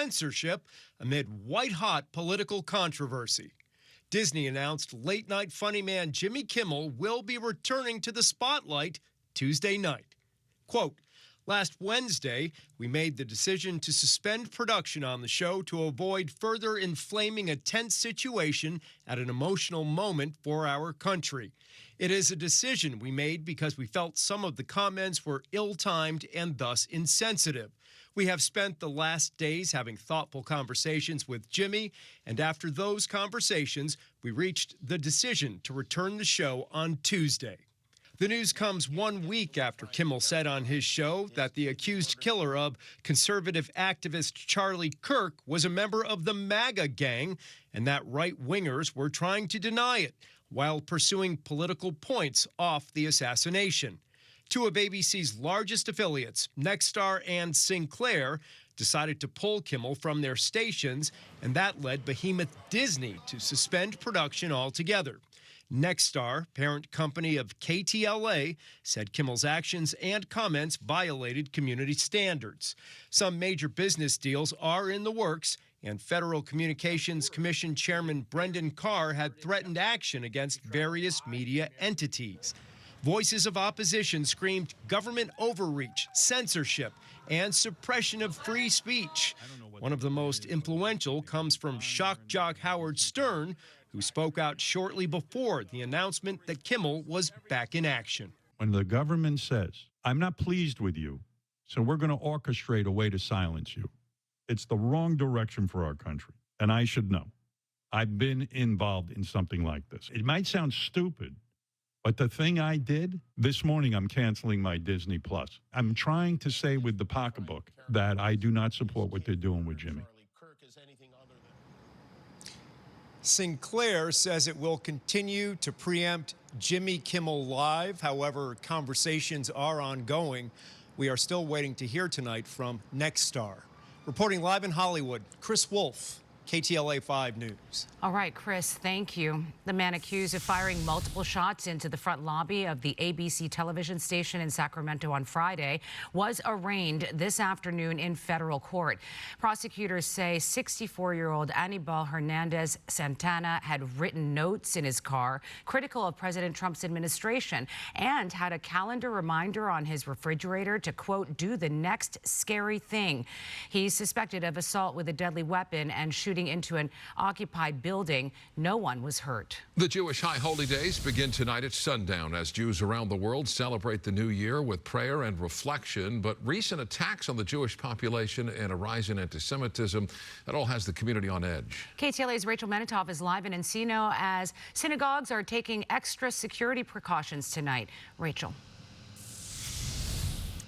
censorship amid white-hot political controversy. Disney announced late-night funny man Jimmy Kimmel will be returning to the spotlight Tuesday night. Quote, "Last Wednesday, we made the decision to suspend production on the show to avoid further inflaming a tense situation at an emotional moment for our country. It is a decision we made because we felt some of the comments were ill-timed and thus insensitive. We have spent the last days having thoughtful conversations with Jimmy, and after those conversations, we reached the decision to return the show on Tuesday." The news comes 1 week after Kimmel said on his show that the accused killer of conservative activist Charlie Kirk was a member of the MAGA gang and that right-wingers were trying to deny it while pursuing political points off the assassination. Two of ABC's largest affiliates, Nexstar and Sinclair, decided to pull Kimmel from their stations, and that led behemoth Disney to suspend production altogether. Nexstar, parent company of KTLA, said Kimmel's actions and comments violated community standards. Some major business deals are in the works, and Federal Communications Commission Chairman Brendan Carr had threatened action against various media entities. Voices of opposition screamed government overreach, censorship, and suppression of free speech. One of the most influential comes from shock jock Howard Stern, who spoke out shortly before the announcement that Kimmel was back in action. When the government says, "I'm not pleased with you, so we're going to orchestrate a way to silence you," it's the wrong direction for our country, and I should know. I've been involved in something like this. It might sound stupid, but the thing I did, this morning I'm canceling my Disney Plus. I'm trying to say with the pocketbook that I do not support what they're doing with Jimmy. Sinclair says it will continue to preempt Jimmy Kimmel Live. However, conversations are ongoing. We are still waiting to hear tonight from Nexstar. Reporting live in Hollywood, Chris Wolf, KTLA 5 News. All right, Chris, thank you. The man accused of firing multiple shots into the front lobby of the ABC television station in Sacramento on Friday was arraigned this afternoon in federal court. Prosecutors say 64-year-old Anibal Hernandez Santana had written notes in his car critical of President Trump's administration and had a calendar reminder on his refrigerator to, quote, "do the next scary thing." He's suspected of assault with a deadly weapon and shooting into an occupied building. No one was hurt. The Jewish High Holy Days begin tonight at sundown as Jews around the world celebrate the new year with prayer and reflection. But recent attacks on the Jewish population and a rise in anti-Semitism, that all has the community on edge. KTLA's Rachel Menitoff is live in Encino as synagogues are taking extra security precautions tonight. Rachel.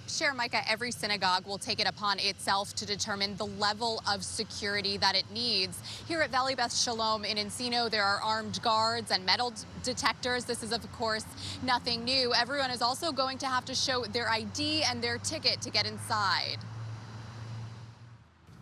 Sure, Micah, every synagogue will take it upon itself to determine the level of security that it needs. Here at Valley Beth Shalom in Encino, there are armed guards and metal detectors. This is, of course, nothing new. Everyone is also going to have to show their ID and their ticket to get inside.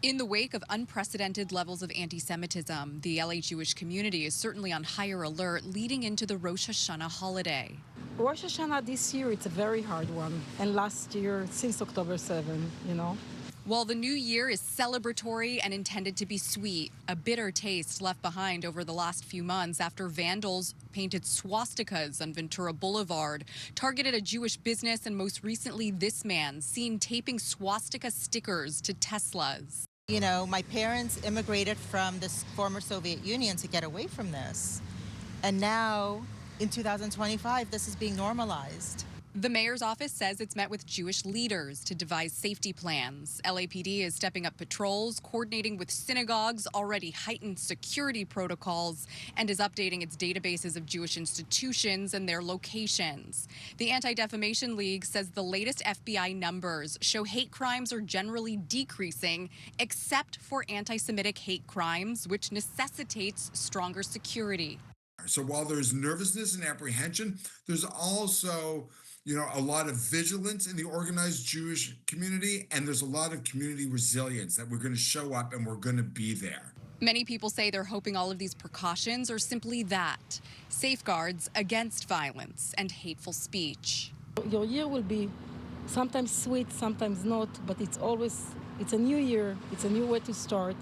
In the wake of unprecedented levels of anti-Semitism, the LA Jewish community is certainly on higher alert leading into the Rosh Hashanah holiday. Rosh Hashanah this year, it's a very hard one. And last year, since October 7, you know. While the new year is celebratory and intended to be sweet, a bitter taste left behind over the last few months after vandals painted swastikas on Ventura Boulevard, targeted a Jewish business, and most recently this man seen taping swastika stickers to Teslas. You know, my parents immigrated from the former Soviet Union to get away from this. And now, in 2025, this is being normalized. The mayor's office says it's met with Jewish leaders to devise safety plans. LAPD is stepping up patrols, coordinating with synagogues, already heightened security protocols, and is updating its databases of Jewish institutions and their locations. The Anti-Defamation League says the latest FBI numbers show hate crimes are generally decreasing, except for anti-Semitic hate crimes, which necessitates stronger security. So while there's nervousness and apprehension, there's also, a lot of vigilance in the organized Jewish community, and there's a lot of community resilience that we're going to show up and we're going to be there. Many people say they're hoping all of these precautions are simply that, safeguards against violence and hateful speech. Your year will be sometimes sweet, sometimes not, but it's always It's a new year. It's a new way to start.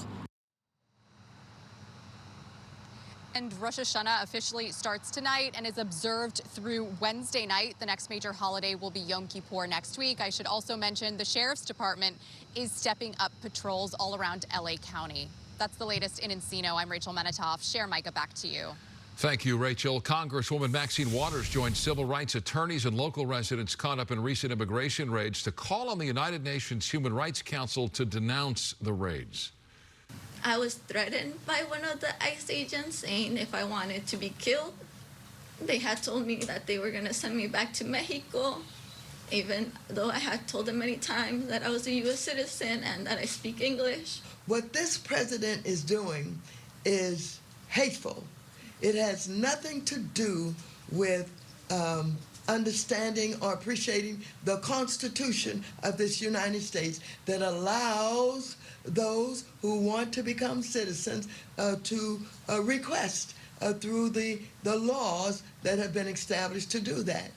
And Rosh Hashanah officially starts tonight and is observed through Wednesday night. The next major holiday will be Yom Kippur next week. I should also mention the Sheriff's Department is stepping up patrols all around LA County. That's the latest in Encino. I'm Rachel Menitoff. Cher, Micah, back to you. Thank you, Rachel. Congresswoman Maxine Waters joined civil rights attorneys and local residents caught up in recent immigration raids to call on the United Nations Human Rights Council to denounce the raids. I was threatened by one of the ICE agents saying if I wanted to be killed, they had told me that they were going to send me back to Mexico, even though I had told them many times that I was a U.S. citizen and that I speak English. What this president is doing is hateful. It has nothing to do with understanding or appreciating the Constitution of this United States that allows those who want to become citizens to request through the laws that have been established to do that.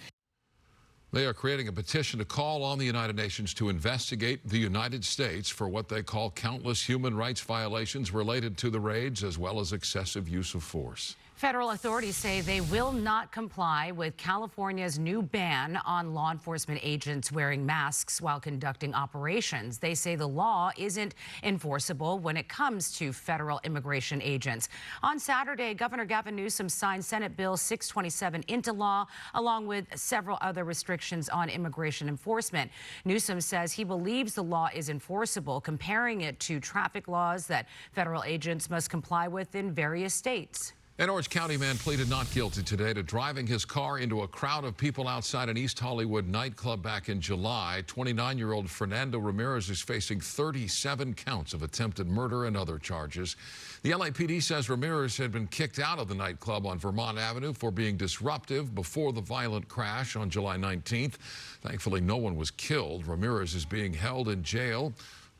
They are creating a petition to call on the United Nations to investigate the United States for what they call countless human rights violations related to the raids, as well as excessive use of force. Federal authorities say they will not comply with California's new ban on law enforcement agents wearing masks while conducting operations. They say the law isn't enforceable when it comes to federal immigration agents. On Saturday, Governor Gavin Newsom signed Senate Bill 627 into law, along with several other restrictions on immigration enforcement. Newsom says he believes the law is enforceable, comparing it to traffic laws that federal agents must comply with in various states. An Orange County man pleaded not guilty today to driving his car into a crowd of people outside an East Hollywood nightclub back in July. 29-year-old Fernando Ramirez is facing 37 counts of attempted murder and other charges. The LAPD says Ramirez had been kicked out of the nightclub on Vermont Avenue for being disruptive before the violent crash on July 19th. Thankfully, no one was killed. Ramirez is being held in jail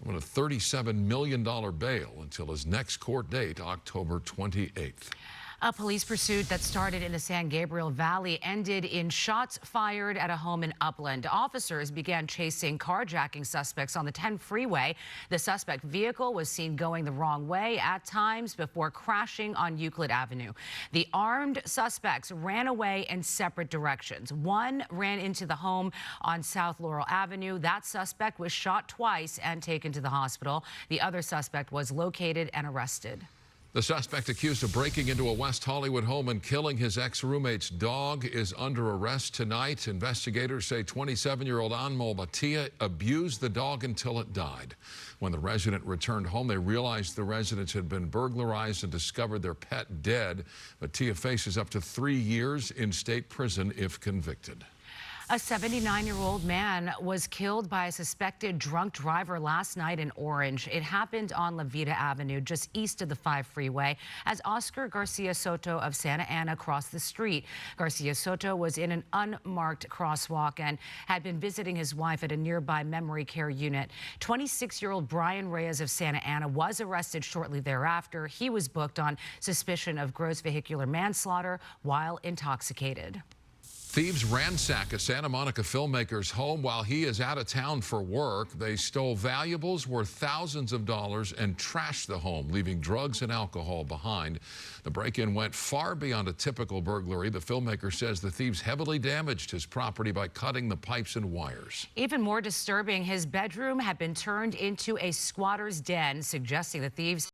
on a $37 million bail until his next court date, October 28th. A police pursuit that started in the San Gabriel Valley ended in shots fired at a home in Upland. Officers began chasing carjacking suspects on the 10 freeway. The suspect vehicle was seen going the wrong way at times before crashing on Euclid Avenue. The armed suspects ran away in separate directions. One ran into the home on South Laurel Avenue. That suspect was shot twice and taken to the hospital. The other suspect was located and arrested. The suspect accused of breaking into a West Hollywood home and killing his ex-roommate's dog is under arrest tonight. Investigators say 27-year-old Anmol Batia abused the dog until it died. When the resident returned home, they realized the residence had been burglarized and discovered their pet dead. Batia faces up to 3 years in state prison if convicted. A 79-year-old man was killed by a suspected drunk driver last night in Orange. It happened on La Vida Avenue, just east of the 5 freeway, as Oscar Garcia Soto of Santa Ana crossed the street. Garcia Soto was in an unmarked crosswalk and had been visiting his wife at a nearby memory care unit. 26-year-old Brian Reyes of Santa Ana was arrested shortly thereafter. He was booked on suspicion of gross vehicular manslaughter while intoxicated. Thieves ransack a Santa Monica filmmaker's home while he is out of town for work. They stole valuables worth thousands of dollars and trashed the home, leaving drugs and alcohol behind. The break-in went far beyond a typical burglary. The filmmaker says the thieves heavily damaged his property by cutting the pipes and wires. Even more disturbing, his bedroom had been turned into a squatter's den, suggesting the thieves